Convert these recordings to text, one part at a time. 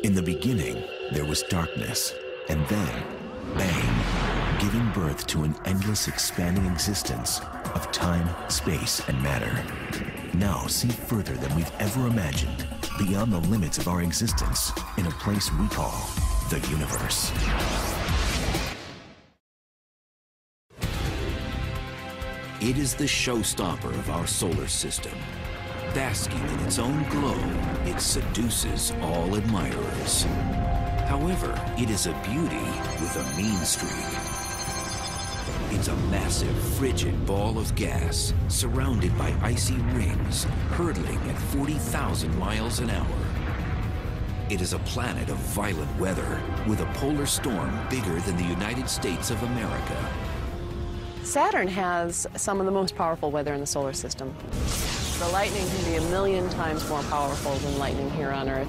In the beginning, there was darkness, and then, bang, giving birth to an endless expanding existence of time, space, and matter. Now see further than we've ever imagined, beyond the limits of our existence, in a place we call the universe. It is the showstopper of our solar system. Basking in its own glow, it seduces all admirers. However, it is a beauty with a mean streak. It's a massive, frigid ball of gas, surrounded by icy rings, hurtling at 40,000 miles an hour. It is a planet of violent weather, with a polar storm bigger than the United States of America. Saturn has some of the most powerful weather in the solar system. The lightning can be 1,000,000 times more powerful than lightning here on Earth.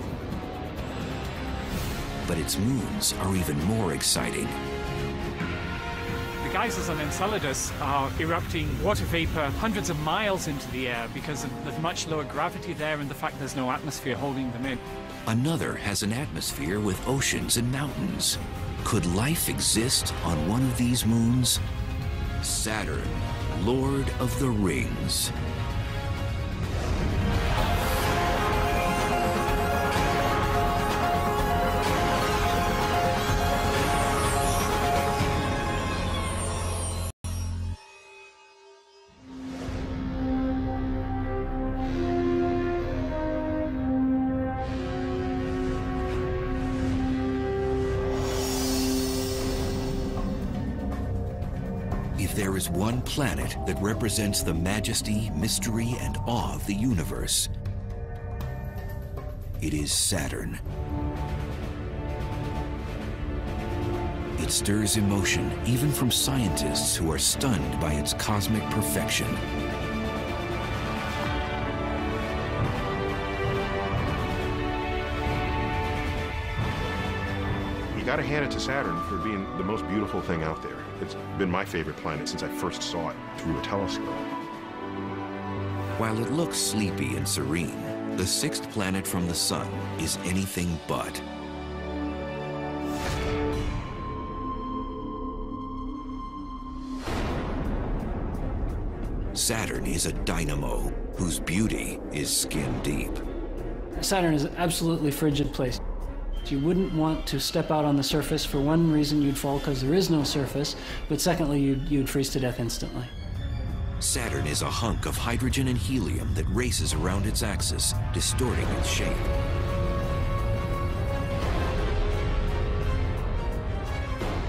But its moons are even more exciting. The geysers on Enceladus are erupting water vapor hundreds of miles into the air because of the much lower gravity there and the fact there's no atmosphere holding them in. Another has an atmosphere with oceans and mountains. Could life exist on one of these moons? Saturn, Lord of the Rings. If there is one planet that represents the majesty, mystery, and awe of the universe, it is Saturn. It stirs emotion, even from scientists who are stunned by its cosmic perfection. You gotta hand it to Saturn for being the most beautiful thing out there. It's been my favorite planet since I first saw it through a telescope. While it looks sleepy and serene, the sixth planet from the Sun is anything but. Saturn is a dynamo whose beauty is skin deep. Saturn is an absolutely frigid place. You wouldn't want to step out on the surface. For one reason, you'd fall because there is no surface, but secondly, you'd freeze to death instantly. Saturn is a hunk of hydrogen and helium that races around its axis, distorting its shape.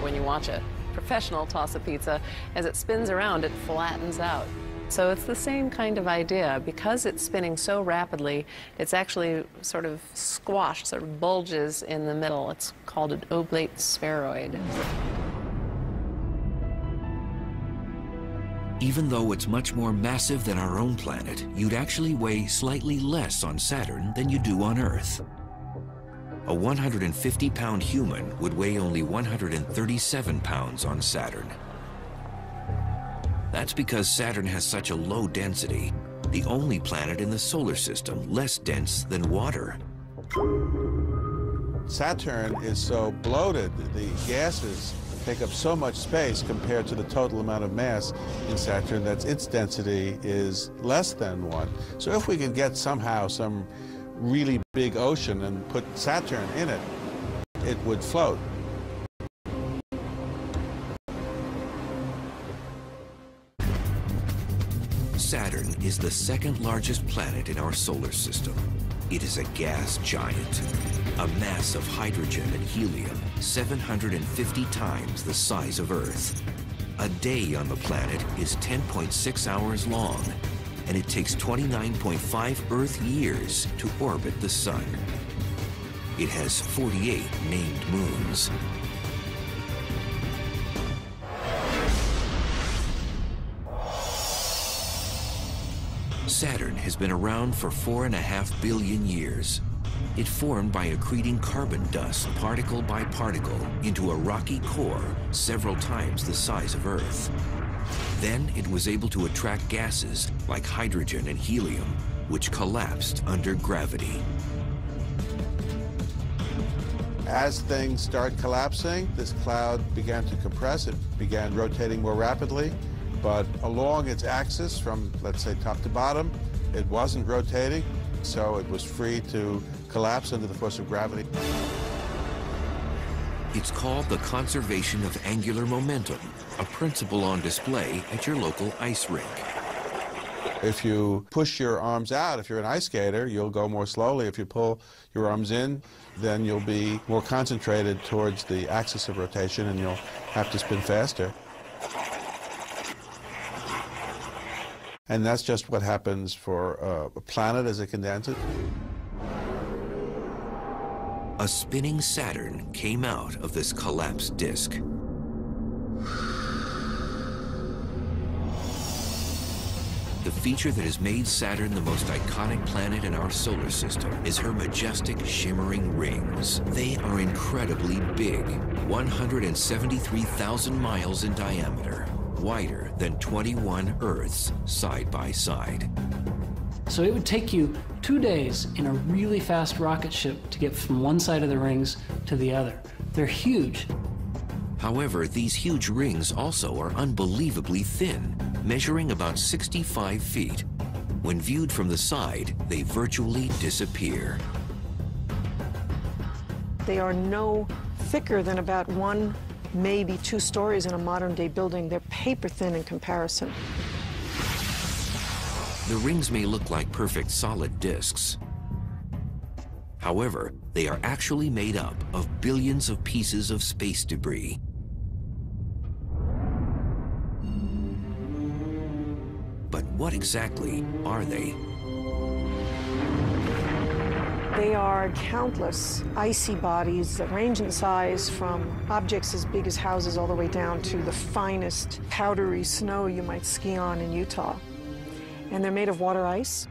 When you watch a professional toss a pizza, as it spins around, it flattens out. So it's the same kind of idea. Because it's spinning so rapidly, it's actually sort of squashed, sort of bulges in the middle. It's called an oblate spheroid. Even though it's much more massive than our own planet, you'd actually weigh slightly less on Saturn than you do on Earth. A 150-pound human would weigh only 137 pounds on Saturn. That's because Saturn has such a low density, the only planet in the solar system less dense than water. Saturn is so bloated, the gases take up so much space compared to the total amount of mass in Saturn that its density is less than 1. So if we could get somehow some really big ocean and put Saturn in it, it would float. Saturn is the second largest planet in our solar system. It is a gas giant, a mass of hydrogen and helium 750 times the size of Earth. A day on the planet is 10.6 hours long, and it takes 29.5 Earth years to orbit the Sun. It has 48 named moons. Saturn has been around for 4.5 billion years. It formed by accreting carbon dust particle by particle into a rocky core several times the size of Earth. Then it was able to attract gases like hydrogen and helium, which collapsed under gravity. As things start collapsing, this cloud began to compress. It began rotating more rapidly, but along its axis from, let's say, top to bottom, it wasn't rotating, so it was free to collapse under the force of gravity. It's called the conservation of angular momentum, a principle on display at your local ice rink. If you push your arms out, if you're an ice skater, you'll go more slowly. If you pull your arms in, then you'll be more concentrated towards the axis of rotation and you'll have to spin faster. And that's just what happens for a planet as it condenses. A spinning Saturn came out of this collapsed disk. The feature that has made Saturn the most iconic planet in our solar system is her majestic, shimmering rings. They are incredibly big, 173,000 miles in diameter, wider than 21 Earths side by side. So it would take you 2 days in a really fast rocket ship to get from one side of the rings to the other. They're huge. However, these huge rings also are unbelievably thin, measuring about 65 feet. When viewed from the side, they virtually disappear. They are no thicker than about 1, maybe 2 stories in a modern-day building. They're paper thin in comparison. The rings may look like perfect solid disks. However, they are actually made up of billions of pieces of space debris. But what exactly are they? They are countless icy bodies that range in size from objects as big as houses all the way down to the finest powdery snow you might ski on in Utah. And they're made of water ice.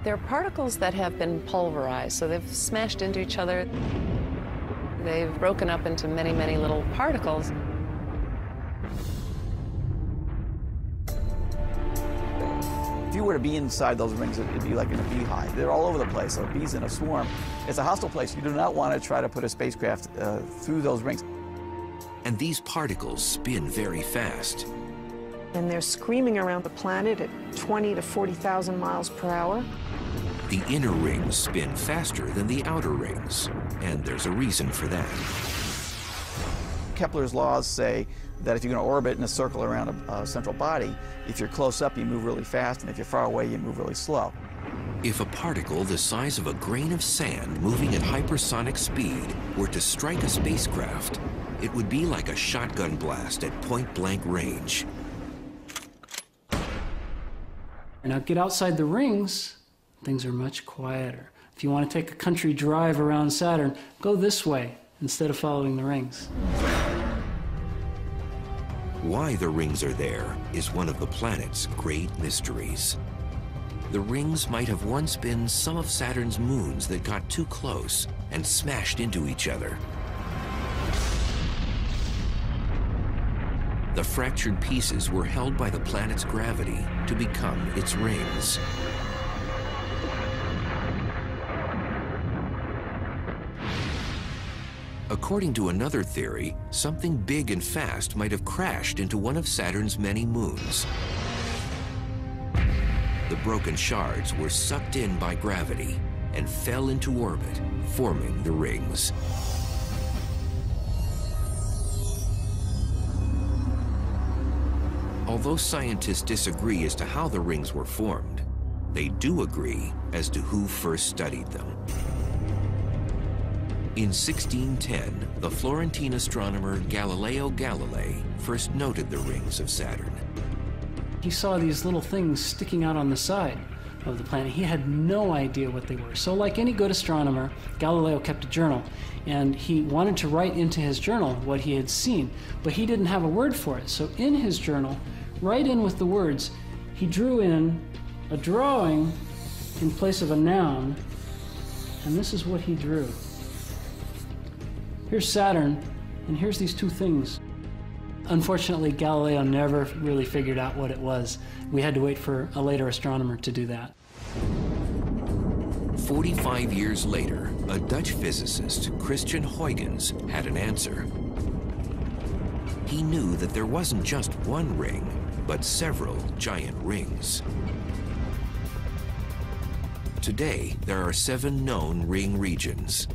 They're particles that have been pulverized, so they've smashed into each other. They've broken up into many, many little particles. If you were to be inside those rings, it'd be like in a beehive. They're all over the place, so bees in a swarm. It's a hostile place. You do not want to try to put a spacecraft through those rings. And these particles spin very fast. And they're screaming around the planet at 20 to 40,000 miles per hour. The inner rings spin faster than the outer rings, and there's a reason for that. Kepler's laws say that if you're going to orbit in a circle around a central body, if you're close up, you move really fast, and if you're far away, you move really slow. If a particle the size of a grain of sand moving at hypersonic speed were to strike a spacecraft, it would be like a shotgun blast at point-blank range. Now get outside the rings, things are much quieter. If you want to take a country drive around Saturn, go this way instead of following the rings. Why the rings are there is one of the planet's great mysteries. The rings might have once been some of Saturn's moons that got too close and smashed into each other. The fractured pieces were held by the planet's gravity to become its rings. According to another theory, something big and fast might have crashed into one of Saturn's many moons. The broken shards were sucked in by gravity and fell into orbit, forming the rings. Although scientists disagree as to how the rings were formed, they do agree as to who first studied them. In 1610, the Florentine astronomer Galileo Galilei first noted the rings of Saturn. He saw these little things sticking out on the side of the planet. He had no idea what they were. So like any good astronomer, Galileo kept a journal, and he wanted to write into his journal what he had seen, but he didn't have a word for it. So in his journal, right in with the words, he drew in a drawing in place of a noun, and this is what he drew. Here's Saturn, and here's these two things. Unfortunately, Galileo never really figured out what it was. We had to wait for a later astronomer to do that. 45 years later, a Dutch physicist, Christian Huygens, had an answer. He knew that there wasn't just one ring, but several giant rings. Today, there are 7 known ring regions.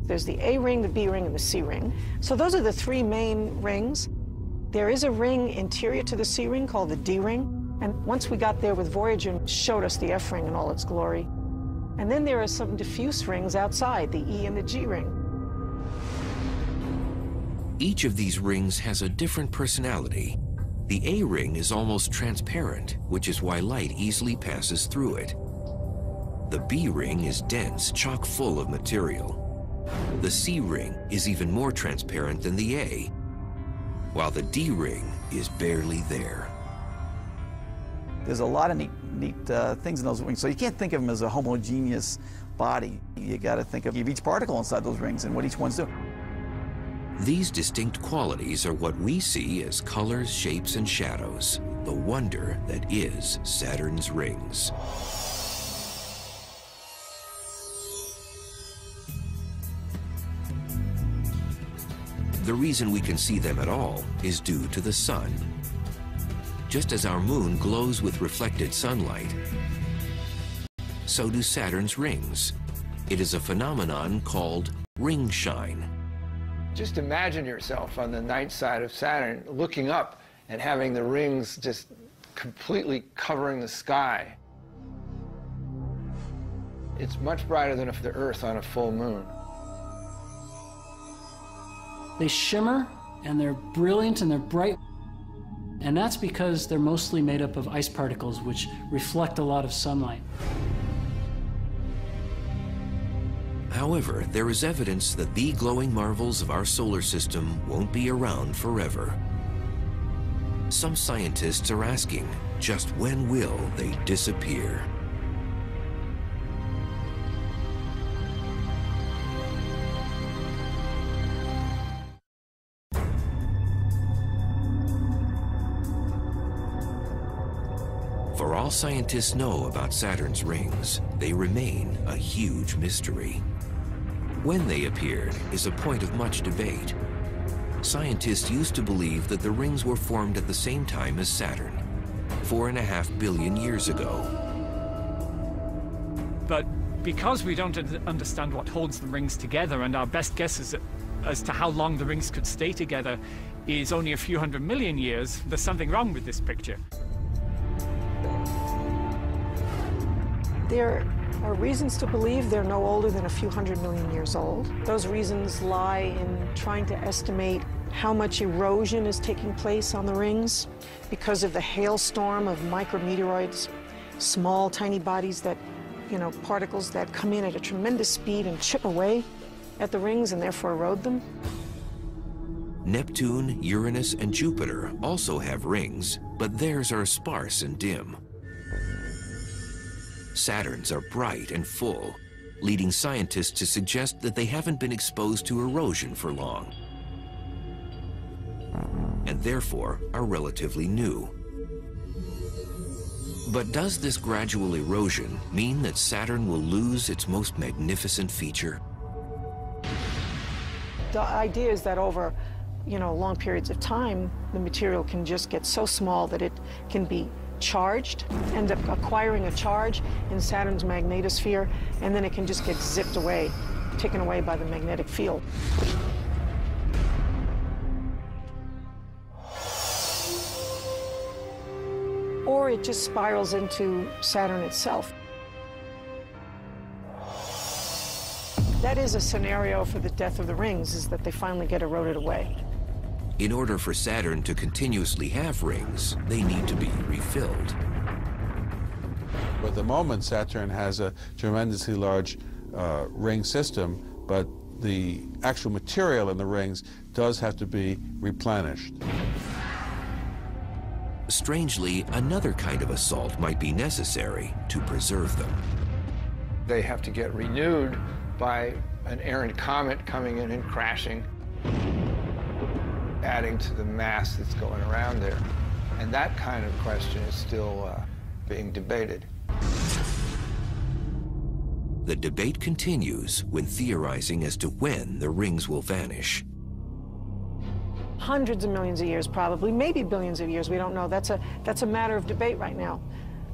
There's the A ring, the B ring, and the C ring. So those are the 3 main rings. There is a ring interior to the C ring called the D ring. And once we got there with Voyager, it showed us the F ring in all its glory. And then there are some diffuse rings outside, the E and the G ring. Each of these rings has a different personality. The A ring is almost transparent, which is why light easily passes through it. The B ring is dense, chock full of material. The C ring is even more transparent than the A, while the D ring is barely there. There's a lot of neat things in those rings, so you can't think of them as a homogeneous body. You got to think of each particle inside those rings and what each one's doing. These distinct qualities are what we see as colors, shapes, and shadows, the wonder that is Saturn's rings. The reason we can see them at all is due to the sun. Just as our moon glows with reflected sunlight, so do Saturn's rings. It is a phenomenon called ring shine. Just imagine yourself on the night side of Saturn looking up and having the rings just completely covering the sky. It's much brighter than the Earth on a full moon. They shimmer, and they're brilliant, and they're bright. And that's because they're mostly made up of ice particles, which reflect a lot of sunlight. However, there is evidence that the glowing marvels of our solar system won't be around forever. Some scientists are asking, just when will they disappear? For all scientists know about Saturn's rings, they remain a huge mystery. When they appeared is a point of much debate. Scientists used to believe that the rings were formed at the same time as Saturn, 4.5 billion years ago. But because we don't understand what holds the rings together, and our best guess as to how long the rings could stay together is only a few 100 million years, there's something wrong with this picture. There are reasons to believe they're no older than a few 100 million years old. Those reasons lie in trying to estimate how much erosion is taking place on the rings because of the hailstorm of micrometeoroids, small, tiny bodies that, particles that come in at a tremendous speed and chip away at the rings and therefore erode them. Neptune, Uranus, and Jupiter also have rings, but theirs are sparse and dim. Saturn's are bright and full, leading scientists to suggest that they haven't been exposed to erosion for long, and therefore are relatively new. But does this gradual erosion mean that Saturn will lose its most magnificent feature? The idea is that over, long periods of time, the material can just get so small that it can be charged, end up acquiring a charge in Saturn's magnetosphere, and then it can just get zipped away, taken away by the magnetic field. Or it just spirals into Saturn itself. That is a scenario for the death of the rings, is that they finally get eroded away. In order for Saturn to continuously have rings, they need to be refilled. At the moment, Saturn has a tremendously large ring system, but the actual material in the rings does have to be replenished. Strangely, another kind of assault might be necessary to preserve them. They have to get renewed by an errant comet coming in and crashing, adding to the mass that's going around there. And that kind of question is still being debated. The debate continues when theorizing as to when the rings will vanish. Hundreds of millions of years, probably, maybe billions of years. We don't know. That's a matter of debate right now.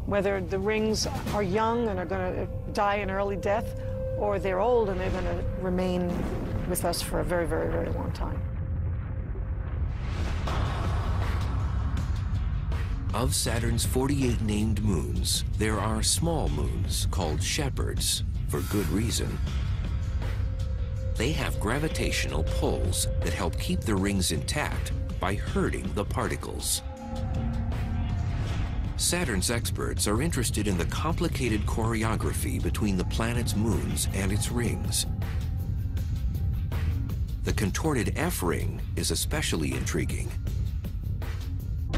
Whether the rings are young and are going to die an early death, or they're old and they're going to remain with us for a very, very, very long time. Of Saturn's 48 named moons, there are small moons called shepherds, for good reason. They have gravitational pulls that help keep the rings intact by herding the particles. Saturn's experts are interested in the complicated choreography between the planet's moons and its rings. The contorted F ring is especially intriguing.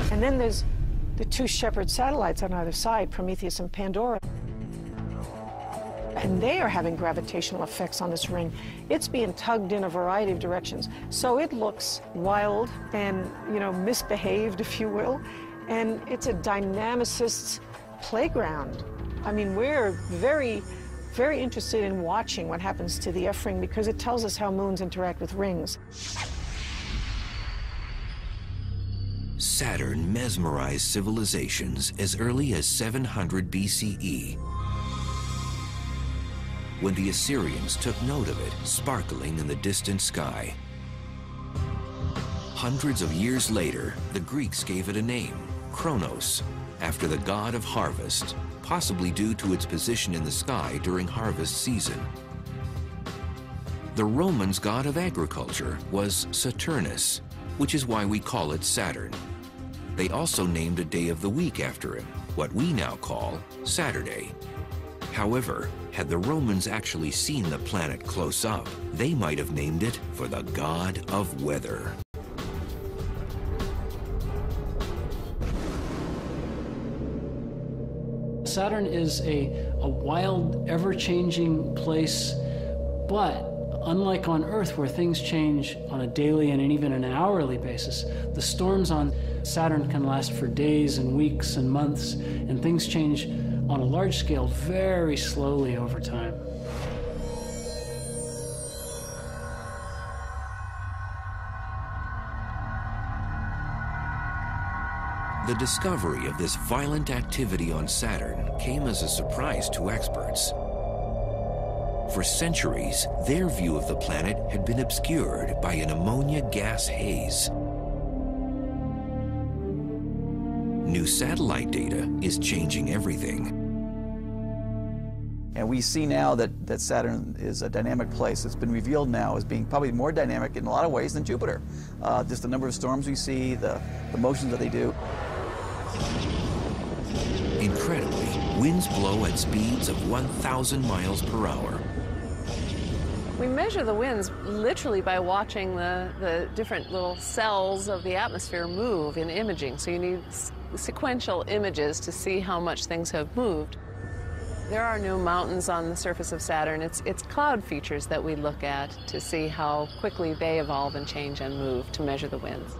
And then there's the two shepherd satellites on either side, Prometheus and Pandora. And they are having gravitational effects on this ring. It's being tugged in a variety of directions. So it looks wild and, misbehaved, if you will. And it's a dynamicist's playground. I mean, we're very, very interested in watching what happens to the F ring because it tells us how moons interact with rings. Saturn mesmerized civilizations as early as 700 BCE, when the Assyrians took note of it sparkling in the distant sky. Hundreds of years later, the Greeks gave it a name, Kronos, after the god of harvest, possibly due to its position in the sky during harvest season. The Romans' god of agriculture was Saturnus, which is why we call it Saturn. They also named a day of the week after him, what we now call Saturday. However, had the Romans actually seen the planet close up, they might have named it for the god of weather. Saturn is a wild, ever-changing place, but unlike on Earth, where things change on a daily and even an hourly basis, the storms on Saturn can last for days and weeks and months, and things change on a large scale very slowly over time. The discovery of this violent activity on Saturn came as a surprise to experts. For centuries, their view of the planet had been obscured by an ammonia gas haze. New satellite data is changing everything. And we see now that Saturn is a dynamic place. It's been revealed now as being probably more dynamic in a lot of ways than Jupiter. Just the number of storms we see, the motions that they do. Incredibly, winds blow at speeds of 1,000 miles per hour. We measure the winds literally by watching the different little cells of the atmosphere move in imaging. So you need sequential images to see how much things have moved. There are new mountains on the surface of Saturn. It's cloud features that we look at to see how quickly they evolve and change and move to measure the winds.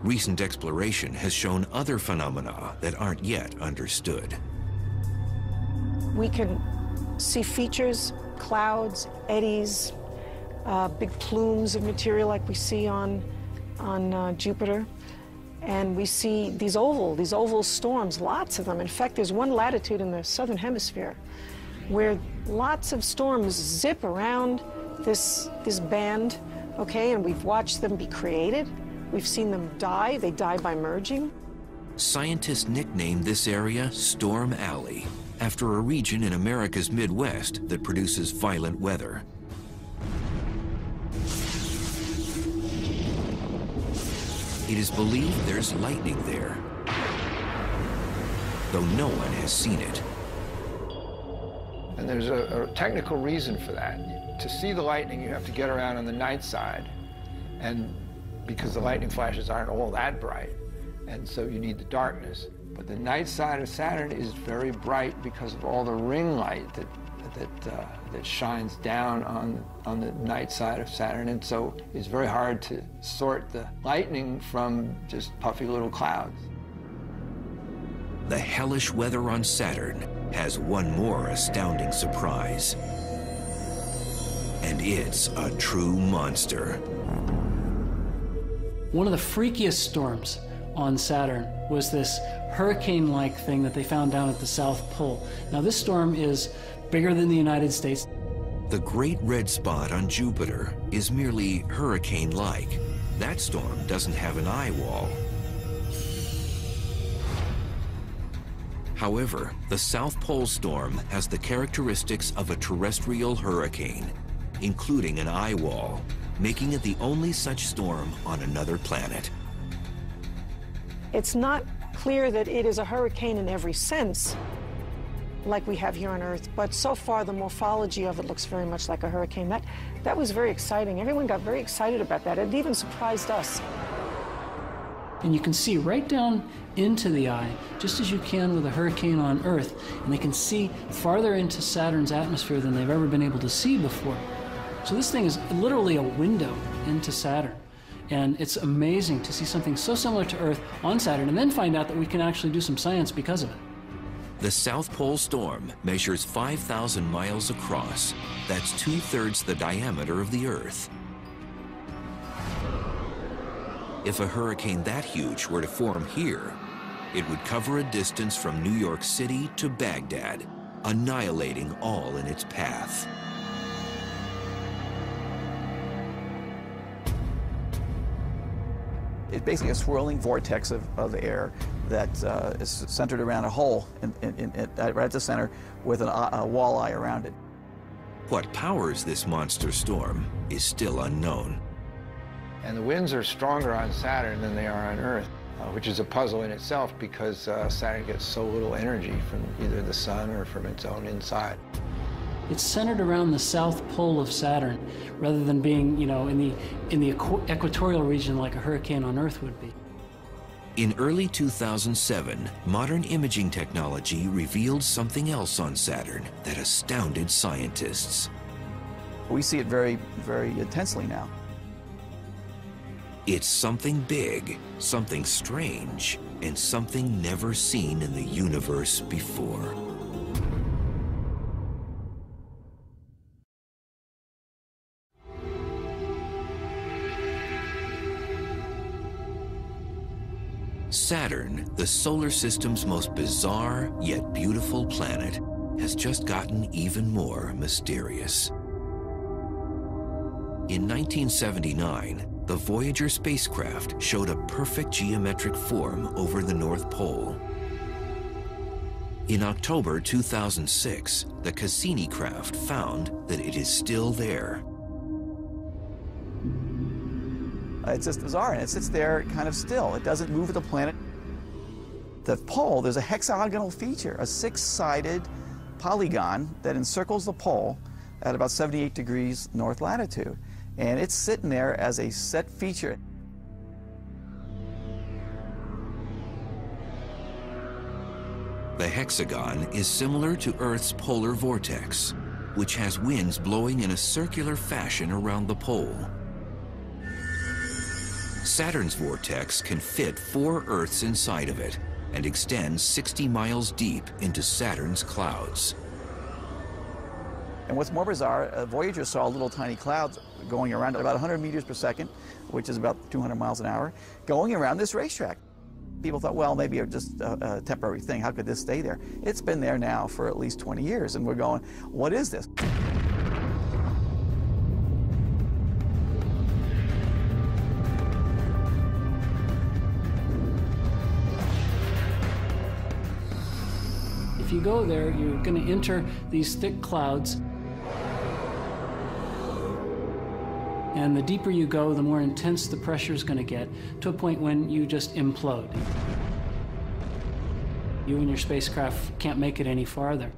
Recent exploration has shown other phenomena that aren't yet understood. We can see features, clouds, eddies, big plumes of material like we see on Jupiter. And we see these oval storms, lots of them. In fact, there's one latitude in the southern hemisphere where lots of storms zip around this band, okay, and we've watched them be created. We've seen them die. They die by merging. Scientists nicknamed this area Storm Alley, after a region in America's Midwest that produces violent weather. It is believed there's lightning there, though no one has seen it. And there's a technical reason for that. To see the lightning, you have to get around on the night side, and because the lightning flashes aren't all that bright, and so you need the darkness. But the night side of Saturn is very bright because of all the ring light that shines down on the night side of Saturn, and so it's very hard to sort the lightning from just puffy little clouds. the hellish weather on Saturn has one more astounding surprise. And it's a true monster. One of the freakiest storms on Saturn was this hurricane-like thing that they found down at the South Pole. Now, this storm is bigger than the United States. The Great Red Spot on Jupiter is merely hurricane-like. That storm doesn't have an eye wall. However, the South Pole storm has the characteristics of a terrestrial hurricane, including an eye wall, making it the only such storm on another planet. It's not clear that it is a hurricane in every sense, like we have here on Earth, but so far the morphology of it looks very much like a hurricane. That was very exciting. Everyone got very excited about that. It even surprised us. And you can see right down into the eye, just as you can with a hurricane on Earth, and they can see farther into Saturn's atmosphere than they've ever been able to see before. So this thing is literally a window into Saturn. And it's amazing to see something so similar to Earth on Saturn, and then find out that we can actually do some science because of it. The South Pole storm measures 5,000 miles across. That's 2/3 the diameter of the Earth. If a hurricane that huge were to form here, it would cover a distance from New York City to Baghdad, annihilating all in its path. It's basically a swirling vortex of air that is centered around a hole right at the center with a walleye around it. What powers this monster storm is still unknown. And the winds are stronger on Saturn than they are on Earth, which is a puzzle in itself because Saturn gets so little energy from either the sun or from its own inside. It's centered around the south pole of Saturn, rather than being, you know, in the equatorial region like a hurricane on Earth would be. In early 2007, modern imaging technology revealed something else on Saturn that astounded scientists. We see it very, very intensely now. It's something big, something strange, and something never seen in the universe before. Saturn, the solar system's most bizarre yet beautiful planet, has just gotten even more mysterious. In 1979, the Voyager spacecraft showed a perfect geometric form over the North Pole. In October 2006, the Cassini craft found that it is still there. It's just bizarre, and it sits there kind of still. It doesn't move with the planet. The pole, there's a hexagonal feature, a six-sided polygon that encircles the pole at about 78 degrees north latitude. And it's sitting there as a set feature. The hexagon is similar to Earth's polar vortex, which has winds blowing in a circular fashion around the pole. Saturn's vortex can fit 4 Earths inside of it and extends 60 miles deep into Saturn's clouds. And what's more bizarre, Voyager saw little tiny clouds going around at about 100 meters per second, which is about 200 miles an hour, going around this racetrack. People thought, well, maybe it's just a temporary thing. How could this stay there? It's been there now for at least 20 years, and we're going, what is this? If you go there, you're going to enter these thick clouds. And the deeper you go, the more intense the pressure is going to get, to a point when you just implode. You and your spacecraft can't make it any farther.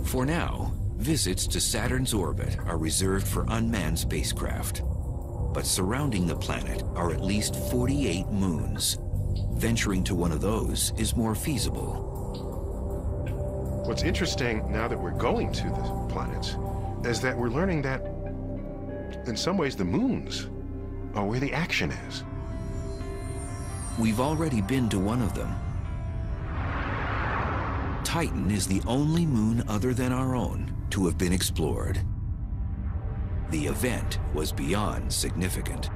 For now, visits to Saturn's orbit are reserved for unmanned spacecraft. But surrounding the planet are at least 48 moons. Venturing to one of those is more feasible. What's interesting now that we're going to the planets is that we're learning that in some ways the moons are where the action is. We've already been to one of them. Titan is the only moon other than our own to have been explored. The event was beyond significant.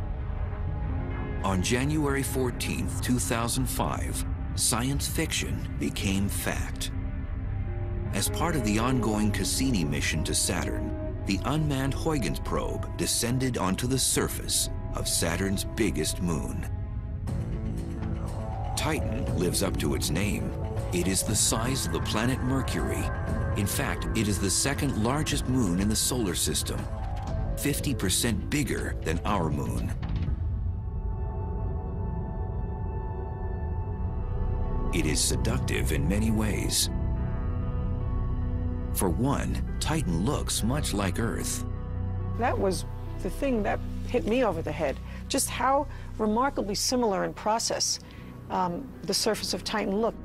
On January 14th, 2005, science fiction became fact. As part of the ongoing Cassini mission to Saturn, the unmanned Huygens probe descended onto the surface of Saturn's biggest moon. Titan lives up to its name. It is the size of the planet Mercury. In fact, it is the second largest moon in the solar system, 50% bigger than our moon. It is seductive in many ways. For one, Titan looks much like Earth. That was the thing that hit me over the head, just how remarkably similar in process the surface of Titan looked.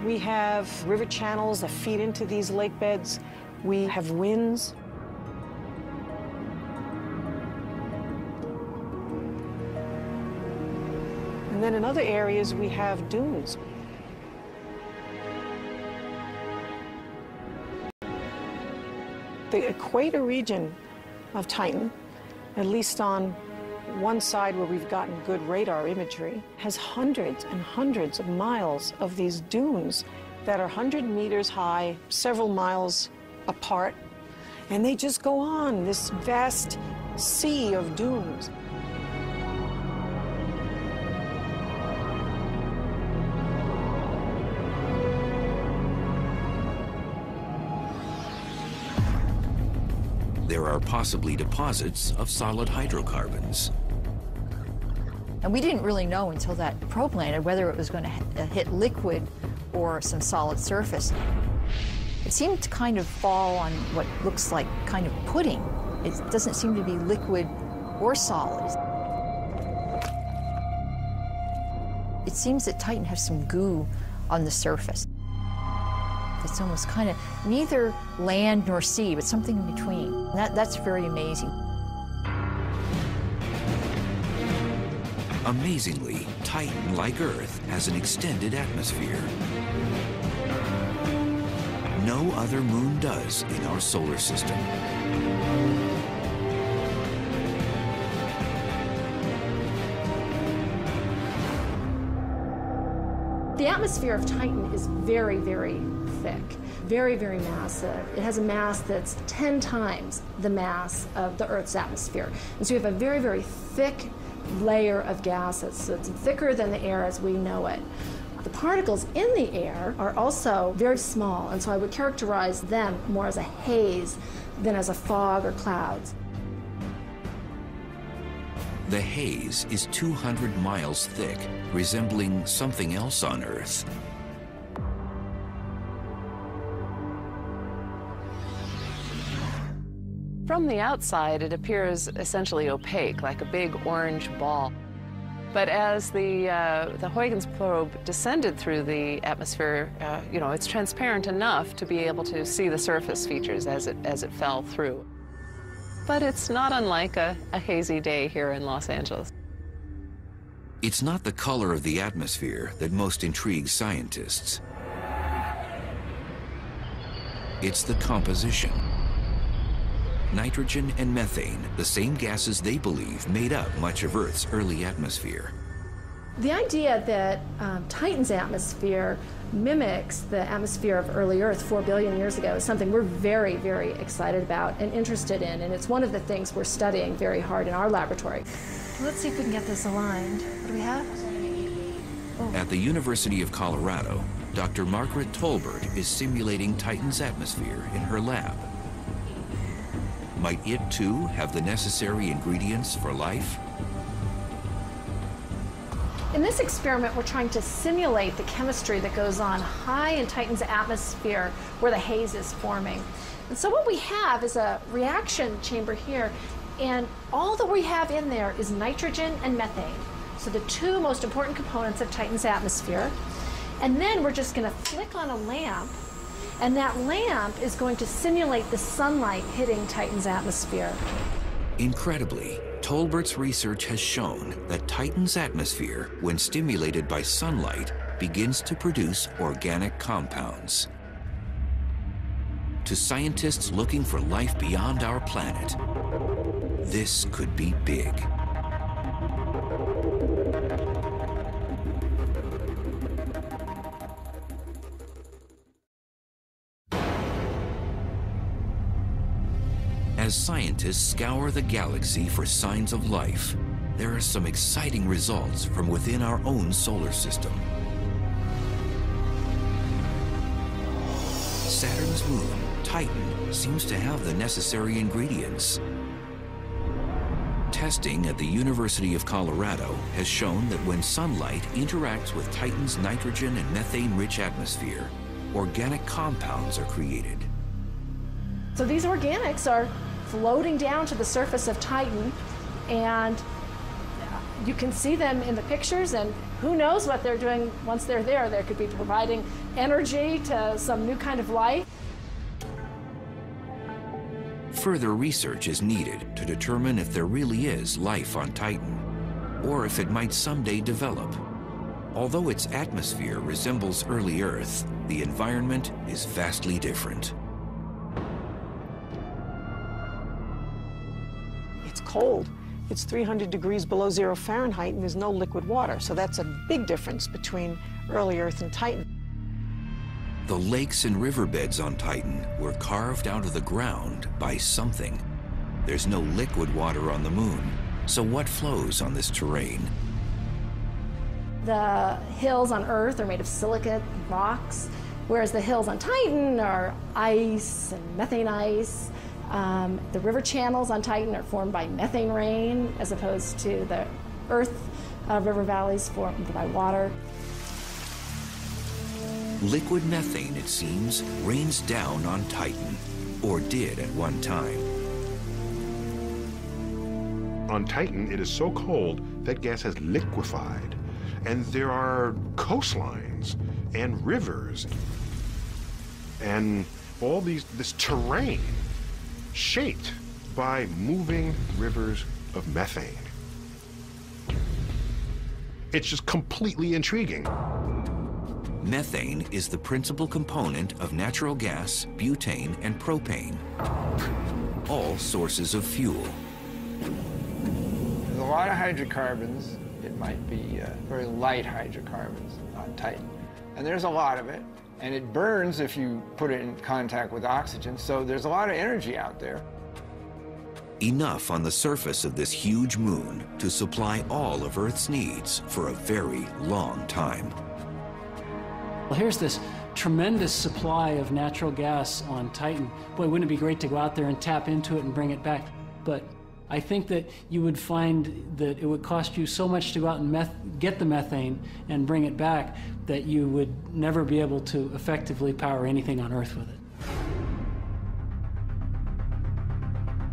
We have river channels that feed into these lake beds. We have winds. And then in other areas, we have dunes. The equator region of Titan, at least on one side where we've gotten good radar imagery, has hundreds and hundreds of miles of these dunes that are 100 meters high, several miles apart, and they just go on, this vast sea of dunes. There are possibly deposits of solid hydrocarbons. And we didn't really know until that probe landed whether it was going to hit liquid or some solid surface. It seemed to kind of fall on what looks like kind of pudding. It doesn't seem to be liquid or solid. It seems that Titan has some goo on the surface. It's almost kind of neither land nor sea, but something in between. That's very amazing. Amazingly, Titan, like Earth, has an extended atmosphere. No other moon does in our solar system. The atmosphere of Titan is very, very thick, very, very massive. It has a mass that's 10 times the mass of the Earth's atmosphere. And so you have a very, very thick layer of gases. So it's thicker than the air as we know it. The particles in the air are also very small, and so I would characterize them more as a haze than as a fog or clouds. The haze is 200 miles thick, resembling something else on Earth. From the outside, it appears essentially opaque, like a big orange ball. But as the Huygens probe descended through the atmosphere, it's transparent enough to be able to see the surface features as it fell through. But it's not unlike a hazy day here in Los Angeles. It's not the color of the atmosphere that most intrigues scientists. It's the composition. Nitrogen and methane, the same gases they believe made up much of Earth's early atmosphere. The idea that Titan's atmosphere mimics the atmosphere of early Earth 4 billion years ago is something we're very, very excited about and interested in, and it's one of the things we're studying very hard in our laboratory. Let's see if we can get this aligned. What do we have? At the University of Colorado, Dr. Margaret Tolbert is simulating Titan's atmosphere in her lab. Might it, too, have the necessary ingredients for life? In this experiment, we're trying to simulate the chemistry that goes on high in Titan's atmosphere where the haze is forming. And so what we have is a reaction chamber here, And all that we have in there is nitrogen and methane. So the two most important components of Titan's atmosphere. And then we're just going to flick on a lamp, and that lamp is going to simulate the sunlight hitting Titan's atmosphere. Incredibly, Tolbert's research has shown that Titan's atmosphere, when stimulated by sunlight, begins to produce organic compounds. To scientists looking for life beyond our planet, this could be big. As scientists scour the galaxy for signs of life, there are some exciting results from within our own solar system. Saturn's moon, Titan, seems to have the necessary ingredients. Testing at the University of Colorado has shown that when sunlight interacts with Titan's nitrogen and methane-rich atmosphere, organic compounds are created. So these organics are floating down to the surface of Titan, and you can see them in the pictures, and who knows what they're doing once they're there. They could be providing energy to some new kind of life. Further research is needed to determine if there really is life on Titan, or if it might someday develop. Although its atmosphere resembles early Earth, the environment is vastly different. It's cold. It's 300 degrees below 0 Fahrenheit, and there's no liquid water. So that's a big difference between early Earth and Titan. The lakes and riverbeds on Titan were carved out of the ground by something. There's no liquid water on the moon, so what flows on this terrain? The hills on Earth are made of silicate rocks, whereas the hills on Titan are ice and methane ice. The river channels on Titan are formed by methane rain, as opposed to the Earth river valleys formed by water. Liquid methane, it seems, rains down on Titan, or did at one time. On Titan, it is so cold that gas has liquefied, and there are coastlines and rivers and all this terrain shaped by moving rivers of methane. It's just completely intriguing. Methane is the principal component of natural gas, butane, and propane, all sources of fuel. There's a lot of hydrocarbons. It might be very light hydrocarbons on Titan. And there's a lot of it. And it burns if you put it in contact with oxygen, so there's a lot of energy out there. Enough on the surface of this huge moon to supply all of Earth's needs for a very long time. Well, here's this tremendous supply of natural gas on Titan. Boy, wouldn't it be great to go out there and tap into it and bring it back? But I think that you would find that it would cost you so much to go out and get the methane and bring it back that you would never be able to effectively power anything on Earth with it.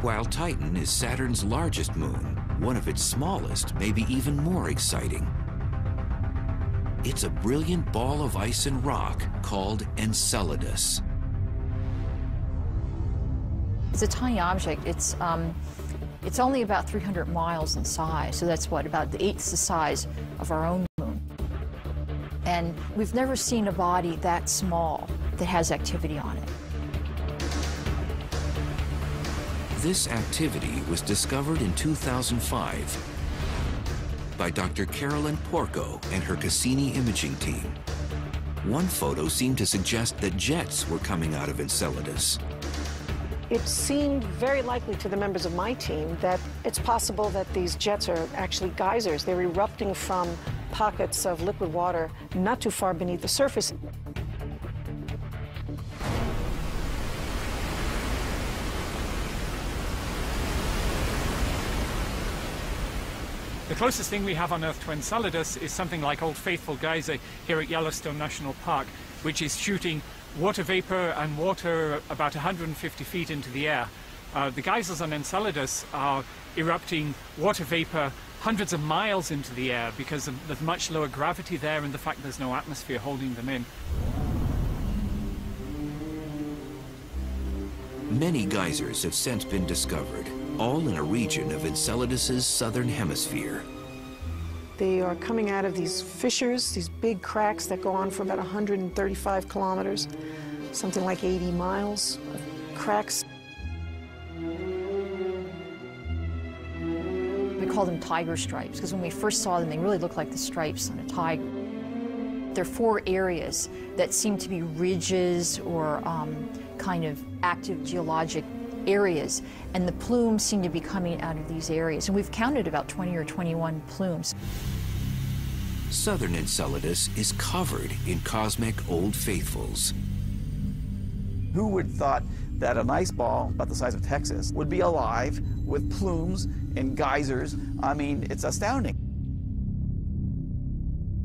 While Titan is Saturn's largest moon, one of its smallest may be even more exciting. It's a brilliant ball of ice and rock called Enceladus. It's a tiny object. It's only about 300 miles in size, so that's what, about the eighth the size of our own moon. And we've never seen a body that small that has activity on it. This activity was discovered in 2005 by Dr. Carolyn Porco and her Cassini imaging team. One photo seemed to suggest that jets were coming out of Enceladus. It seemed very likely to the members of my team that it's possible that these jets are actually geysers. They're erupting from pockets of liquid water not too far beneath the surface. The closest thing we have on Earth to Enceladus is something like Old Faithful Geyser here at Yellowstone National Park, which is shooting water vapor and water about 150 feet into the air. The geysers on Enceladus are erupting water vapor hundreds of miles into the air because of the much lower gravity there and the fact there's no atmosphere holding them in. Many geysers have since been discovered, all in a region of Enceladus's southern hemisphere. They are coming out of these fissures, these big cracks that go on for about 135 kilometers, something like 80 miles of cracks. We call them tiger stripes because when we first saw them, they really looked like the stripes on a tiger. There are 4 areas that seem to be ridges or kind of active geologic areas, and the plumes seem to be coming out of these areas. And we've counted about 20 or 21 plumes. Southern Enceladus is covered in cosmic Old Faithfuls. Who would have thought that an ice ball about the size of Texas would be alive with plumes and geysers? I mean, it's astounding.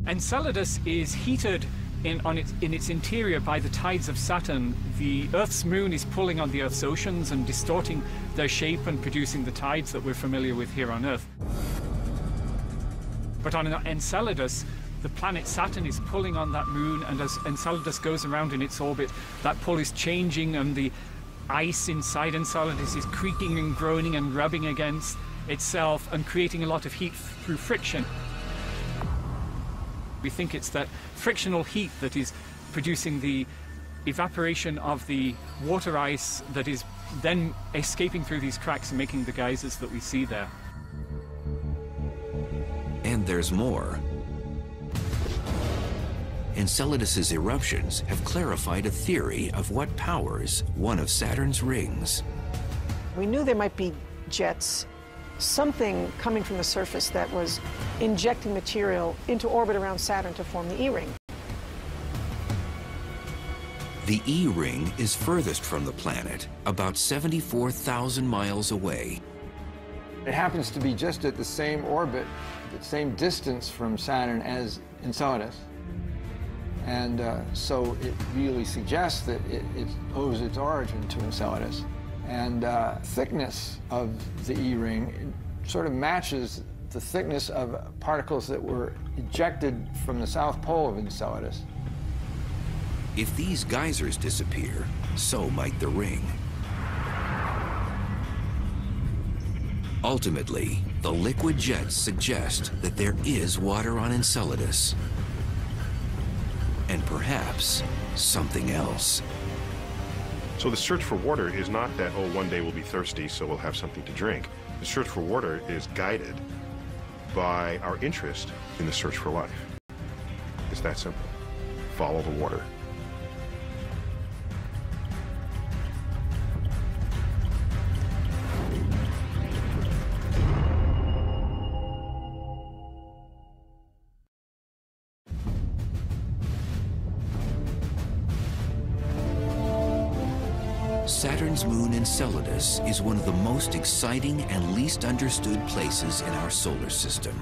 Enceladus is heated in its interior by the tides of Saturn. The Earth's moon is pulling on the Earth's oceans and distorting their shape and producing the tides that we're familiar with here on Earth. But on Enceladus, the planet Saturn is pulling on that moon, and as Enceladus goes around in its orbit, that pull is changing and the ice inside Enceladus is creaking and groaning and rubbing against itself and creating a lot of heat through friction. We think it's that frictional heat that is producing the evaporation of the water ice that is then escaping through these cracks and making the geysers that we see there. And there's more. Enceladus's eruptions have clarified a theory of what powers one of Saturn's rings. We knew there might be jets, something coming from the surface that was injecting material into orbit around Saturn to form the E-ring. The E-ring is furthest from the planet, about 74,000 miles away. It happens to be just at the same orbit, the same distance from Saturn as Enceladus. And so it really suggests that it owes its origin to Enceladus. And thickness of the E-ring sort of matches the thickness of particles that were ejected from the south pole of Enceladus. If these geysers disappear, so might the ring. Ultimately, the liquid jets suggest that there is water on Enceladus. And perhaps something else. So the search for water is not that, oh, one day we'll be thirsty, so we'll have something to drink. The search for water is guided by our interest in the search for life. It's that simple. Follow the water. Saturn's moon Enceladus is one of the most exciting and least understood places in our solar system.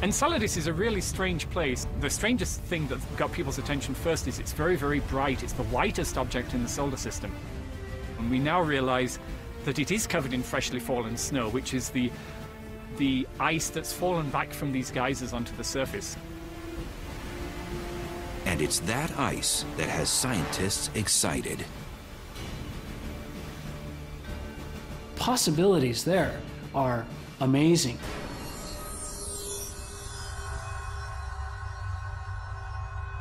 Enceladus is a really strange place. The strangest thing that got people's attention first is it's very, very bright. It's the whitest object in the solar system. And we now realize that it is covered in freshly fallen snow, which is the ice that's fallen back from these geysers onto the surface. And it's that ice that has scientists excited. Possibilities there are amazing.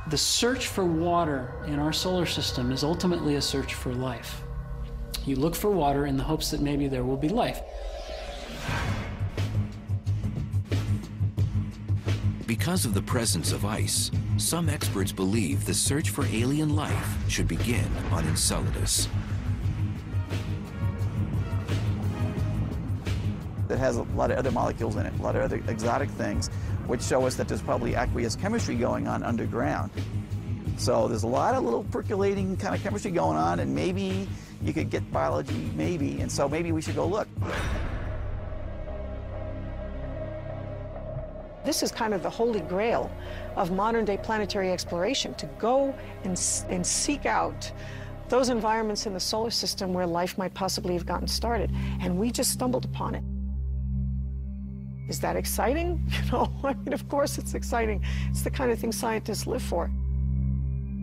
The search for water in our solar system is ultimately a search for life. You look for water in the hopes that maybe there will be life. Because of the presence of ice, some experts believe the search for alien life should begin on Enceladus. It has a lot of other molecules in it, a lot of other exotic things, which show us that there's probably aqueous chemistry going on underground. So there's a lot of little percolating kind of chemistry going on, and maybe you could get biology, maybe, and so maybe we should go look. This is kind of the holy grail of modern-day planetary exploration, to go and seek out those environments in the solar system where life might possibly have gotten started, and we just stumbled upon it. Is that exciting? You know, I mean, of course it's exciting. It's the kind of thing scientists live for.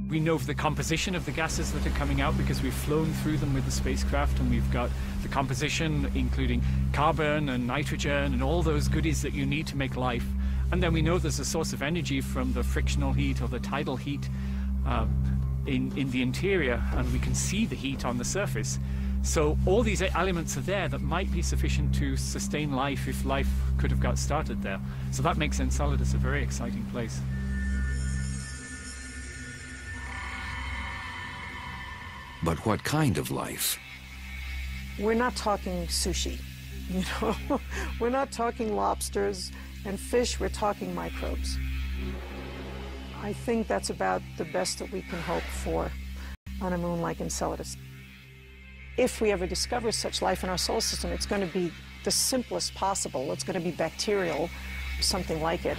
We know the composition of the gases that are coming out because we've flown through them with the spacecraft, and we've got the composition including carbon and nitrogen and all those goodies that you need to make life. And then we know there's a source of energy from the frictional heat or the tidal heat in the interior, and we can see the heat on the surface. So all these elements are there that might be sufficient to sustain life if life could have got started there. So that makes Enceladus a very exciting place. But what kind of life? We're not talking sushi, you know. We're not talking lobsters and fish, we're talking microbes. I think that's about the best that we can hope for on a moon like Enceladus. If we ever discover such life in our solar system, it's going to be the simplest possible. It's going to be bacterial, something like it.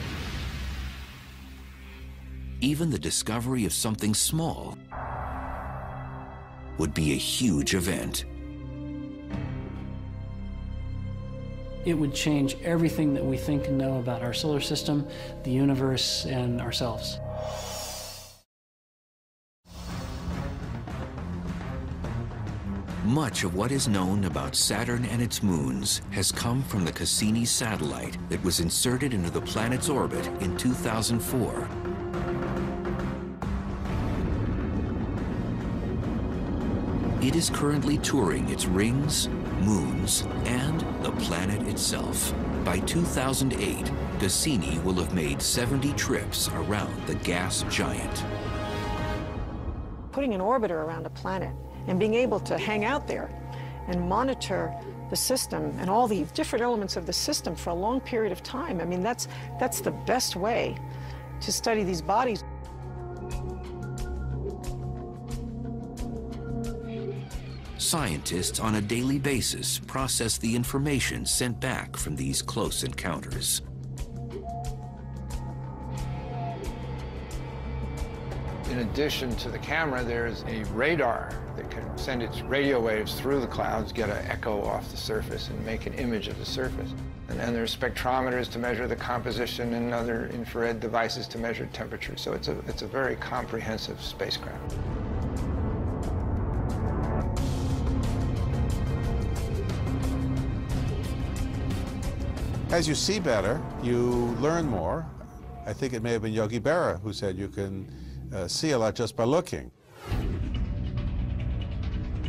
Even the discovery of something small would be a huge event. It would change everything that we think and know about our solar system, the universe, and ourselves. Much of what is known about Saturn and its moons has come from the Cassini satellite that was inserted into the planet's orbit in 2004. It is currently touring its rings, moons, and the planet itself. By 2008, Cassini will have made 70 trips around the gas giant. Putting an orbiter around a planet and being able to hang out there and monitor the system and all the different elements of the system for a long period of time, I mean, that's the best way to study these bodies. Scientists on a daily basis process the information sent back from these close encounters. In addition to the camera, there's a radar that can send its radio waves through the clouds, get an echo off the surface, and make an image of the surface. And then there's spectrometers to measure the composition and other infrared devices to measure temperature. So it's a very comprehensive spacecraft. As you see better, you learn more. I think it may have been Yogi Berra who said you can see a lot just by looking.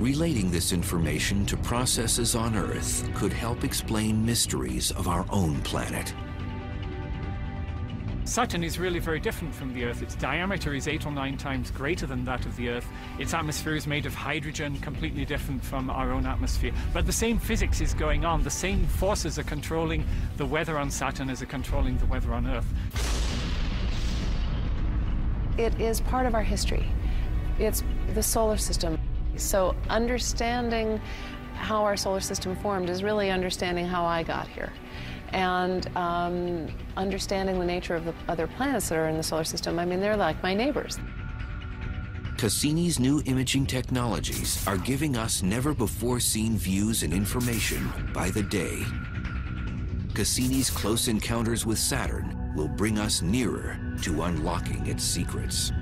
Relating this information to processes on Earth could help explain mysteries of our own planet. Saturn is really very different from the Earth. Its diameter is 8 or 9 times greater than that of the Earth. Its atmosphere is made of hydrogen, completely different from our own atmosphere. But the same physics is going on. The same forces are controlling the weather on Saturn as are controlling the weather on Earth. It is part of our history. It's the solar system. So understanding how our solar system formed is really understanding how I got here. And understanding the nature of the other planets that are in the solar system. I mean, they're like my neighbors. Cassini's new imaging technologies are giving us never-before-seen views and information by the day. Cassini's close encounters with Saturn will bring us nearer to unlocking its secrets.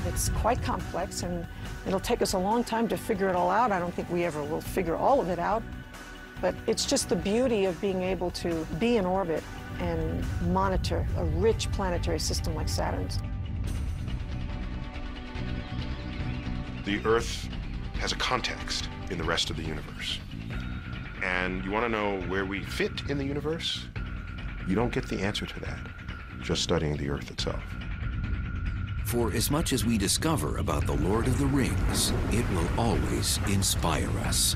It's quite complex, and it'll take us a long time to figure it all out. I don't think we ever will figure all of it out. But it's just the beauty of being able to be in orbit and monitor a rich planetary system like Saturn's. The Earth has a context in the rest of the universe. And you want to know where we fit in the universe? You don't get the answer to that just studying the Earth itself. For as much as we discover about the Lord of the Rings, it will always inspire us.